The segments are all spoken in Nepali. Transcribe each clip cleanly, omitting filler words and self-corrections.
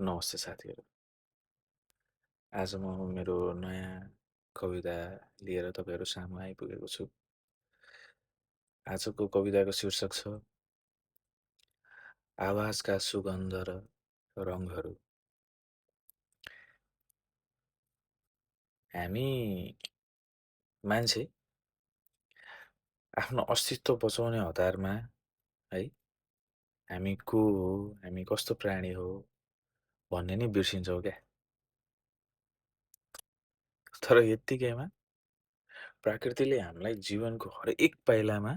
नमस्ते साथीहरू। आज म मेरो नयाँ कविता लिएर तपाईँहरू सामु आइपुगेको छु। आजको कविताको शीर्षक छ आवाजका सुगन्ध र रङहरू। हामी मान्छे आफ्नो अस्तित्व बचाउने हतारमा है हामी को हो, हामी कस्तो प्राणी हो भन्ने नै बिर्सिन्छौँ क्या। तर यत्तिकैमा प्रकृतिले हामीलाई जीवनको हरेक पाइलामा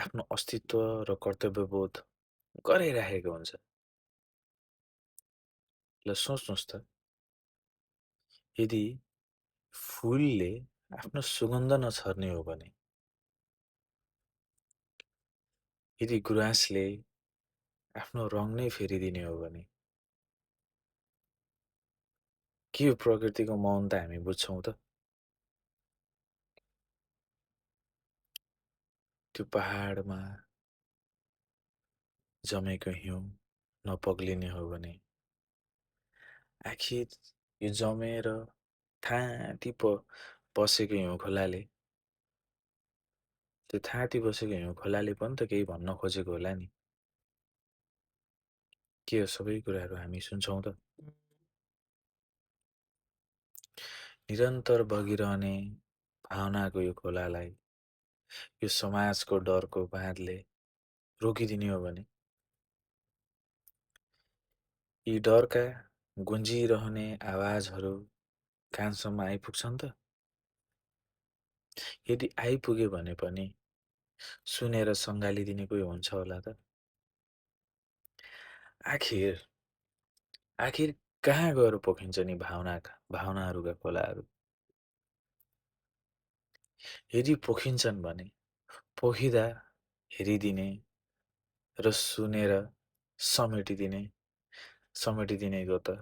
आफ्नो अस्तित्व र कर्तव्यबोध गराइराखेको हुन्छ। ल सोच्नुहोस् त, यदि फुलले आफ्नो सुगन्ध नछर्ने हो भने, यदि गुराँसले आफ्नो रङ नै फेरिदिने हो भने, के यो प्रकृतिको मौनता हामी बुझ्छौँ त? त्यो पहाडमा जमेको हिउँ नपग्लिने हो भने, आखिर यो जमेर थाँती बसेको हिउँ खोलाले, त्यो थाँती बसेको हिउँ खोलाले पनि त केही भन्न खोजेको होला नि। के यो सबै कुराहरू हामी सुन्छौँ त? निरन्तर बगिरहने भावनाको यो खोलालाई यो समाजको डरको बाँधले रोकिदिने हो भने, यी डरका गुन्जिरहने आवाजहरू कानसम्म आइपुग्छन् त? यदि आइपुग्यो भने पनि सुनेर सँगालिदिने कोही हुन्छ होला त? आखिर आखिर कहाँ गएर पोखिन्छ नि भावनाहरूका खोलाहरू? यदि पोखिन्छन् भने पोखिँदा हेरिदिने र सुनेर समेटिदिने समेटिदिनेको त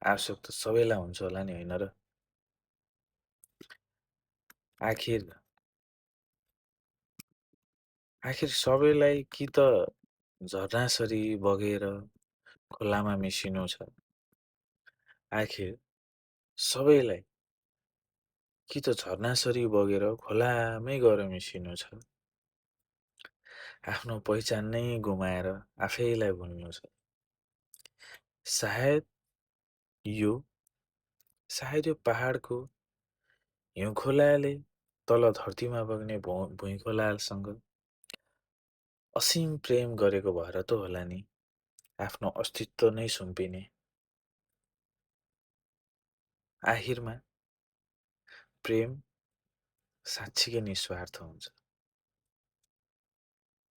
आवश्यकता सबैलाई हुन्छ होला नि, होइन र? आखिर आखिर सबैलाई कि त झरनासरी बगेर खोलामा मिसिनु छ, आखिर सबैलाई कि त झरनासरी बगेर खोलामै गएर मिसिनु छ, आफ्नो पहिचान नै गुमाएर आफैलाई भुल्नु छ। सायद यो सायद यो पहाडको हिउँ खोलाले तल धरतीमा बग्ने भुइँ खोलासँग असीम प्रेम गरेको भएर त होला नि, आफ्नो अस्तित्व नै सुम्पिने। आखिरमा प्रेम साँच्चीकै निस्वार्थ हुन्छ।